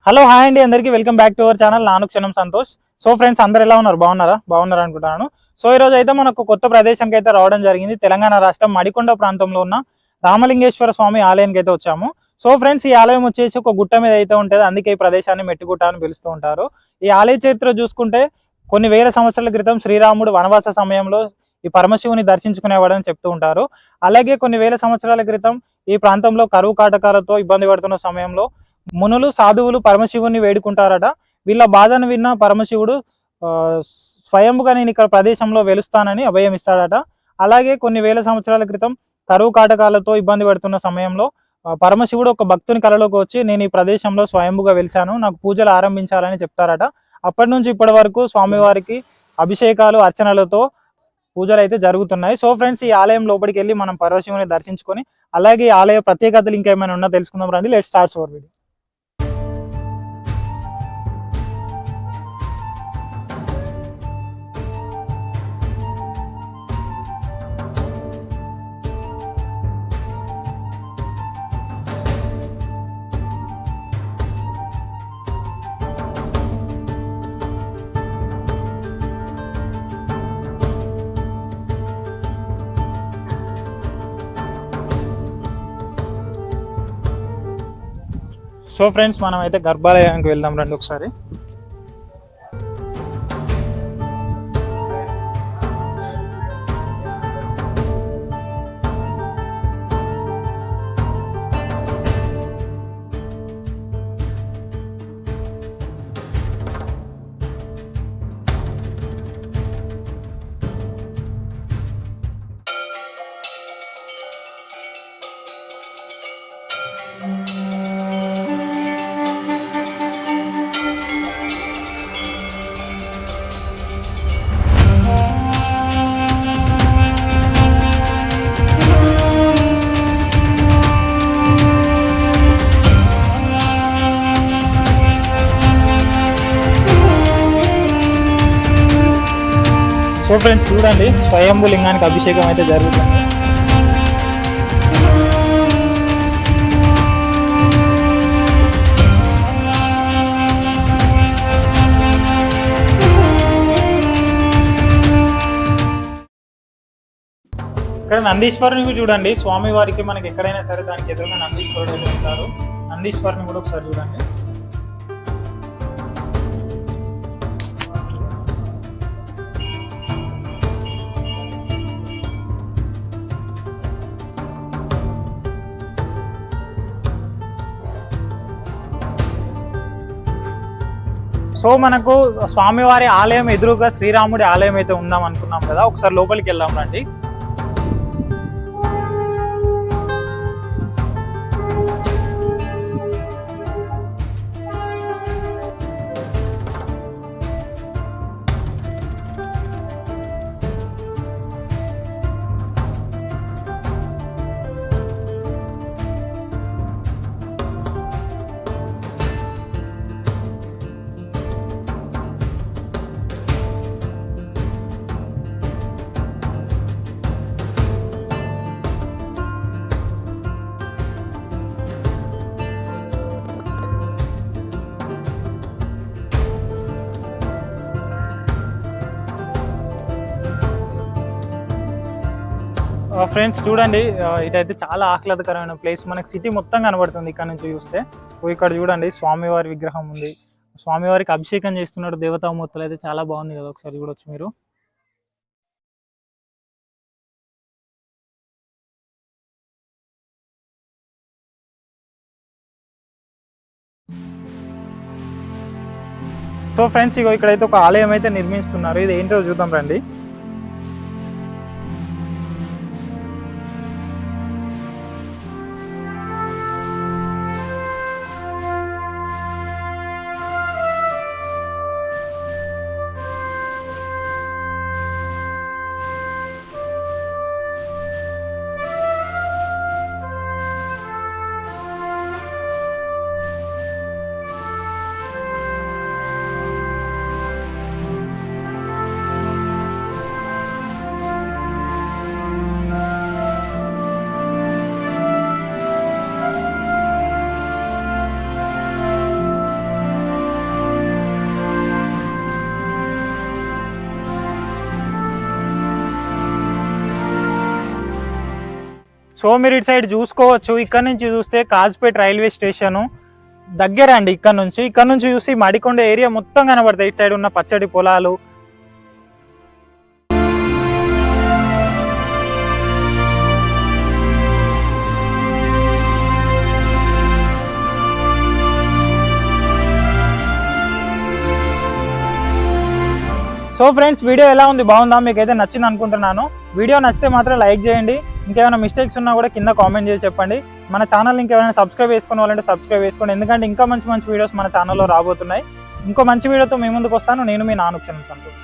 Hello hi అండి, అందరికీ welcome back to our channel నాను క్షణం సంతోష్. సో ఫ్రెండ్స్, అందరు ఎలా ఉన్నారు? బాగున్నారు అనుకుంటున్నాను. సో ఈరోజు అయితే మనకు కొత్త ప్రదేశానికి అయితే రావడం జరిగింది. తెలంగాణ రాష్ట్రం మడికొండ ప్రాంతంలో ఉన్న రామలింగేశ్వర స్వామి ఆలయానికి అయితే వచ్చాము. సో ఫ్రెండ్స్, ఈ ఆలయం వచ్చేసి ఒక గుట్ట మీద అయితే ఉంటుంది, అందుకే ఈ ప్రదేశాన్ని మెట్టుగుట్ట అని పిలుస్తూ ఉంటారు. ఈ ఆలయ చరిత్ర చూసుకుంటే కొన్ని వేల సంవత్సరాల క్రితం శ్రీరాముడు వనవాస సమయంలో ఈ పరమశివుని దర్శించుకునేవాడని చెప్తూ ఉంటారు. అలాగే కొన్ని వేల సంవత్సరాల క్రితం ఈ ప్రాంతంలో కరువు కాటకాలతో ఇబ్బంది పడుతున్న సమయంలో మునులు సాధువులు పరమశివుని వేడుకుంటారట. వీళ్ళ బాధను విన్న పరమశివుడు స్వయంగా నేను ఇక్కడ ప్రదేశంలో వెలుస్తానని అభయం ఇస్తాడట. అలాగే కొన్ని వేల సంవత్సరాల క్రితం కరువు కాటకాలతో ఇబ్బంది పడుతున్న సమయంలో పరమశివుడు ఒక భక్తుని కలలోకి వచ్చి నేను ఈ ప్రదేశంలో స్వయంగా వెలిశాను, నాకు పూజలు ఆరంభించాలని చెప్తారట. అప్పటి నుంచి ఇప్పటి వరకు స్వామివారికి అభిషేకాలు అర్చనలతో పూజలు అయితే జరుగుతున్నాయి. సో ఫ్రెండ్స్, ఈ ఆలయం లోపలికి వెళ్ళి మనం పరమశివుని దర్శించుకొని అలాగే ఈ ఆలయ ప్రత్యేకతలు ఇంకేమైనా ఉన్నా తెలుసుకుందాం రండి. Let's start our video. So friends, మనం అయితే గర్భాలయానికి వెళ్దాం రండి ఒకసారి. సో ఫ్రెండ్స్, చూడండి, స్వయంభూ లింగానికి అభిషేకం అయితే జరుగుతుంది. ఇక్కడ నందీశ్వరుని చూడండి. స్వామి వారికి మనకి ఎక్కడైనా సరే దానికి ఎదురుగా నందీశ్వరుడు అయితే ఉంటారు. నందీశ్వరుని కూడా ఒకసారి చూడండి. సో మనకు స్వామివారి ఆలయం ఎదురుగా శ్రీరాముడి ఆలయం అయితే ఉందాం అనుకున్నాం కదా, ఒకసారి లోపలికి వెళ్దాం రండి. ఫ్రెండ్స్ చూడండి, ఇటైతే చాలా ఆహ్లాదకరమైన ప్లేస్. మనకి సిటీ మొత్తం కనబడుతుంది ఇక్కడ నుంచి చూస్తే. ఇక్కడ చూడండి, స్వామివారి విగ్రహం ఉంది. స్వామివారికి అభిషేకం చేస్తున్నాడు దేవతామూర్తులు అయితే. చాలా బాగుంది కదా, ఒకసారి చూడొచ్చు మీరు. సో ఫ్రెండ్స్, ఇక్కడైతే ఒక ఆలయం అయితే నిర్మిస్తున్నారు. ఇది ఏంటో చూద్దాం రండి. సో మీరు ఇటు సైడ్ చూసుకోవచ్చు. ఇక్కడ నుంచి చూస్తే కాజ్పేట్ రైల్వే స్టేషను దగ్గర అండి. ఇక్కడ నుంచి చూసి మడికొండ ఏరియా మొత్తం కనబడతాయి. ఇటు సైడ్ ఉన్న పచ్చడి పొలాలు. సో ఫ్రెండ్స్, వీడియో ఎలా ఉంది, బాగుందా, మీకైతే నచ్చింది అనుకుంటున్నాను. వీడియో నచ్చితే మాత్రం లైక్ చేయండి. ఇంకేమైనా మిస్టేక్స్ ఉన్నా కూడా కింద కామెంట్ చేసి చెప్పండి. మన ఛానల్ ఇంకేమైనా సబ్స్క్రైబ్ చేసుకునే వాళ్ళంటే సబ్స్క్రైబ్ చేసుకోండి, ఎందుకంటే ఇంకా మంచి మంచి వీడియోస్ మన ఛానల్లో రాబోతున్నాయి. ఇంకో మంచి వీడియోతో మీ ముందుకు వస్తాను. నేను మీ నానుక్షణం సంతోష్.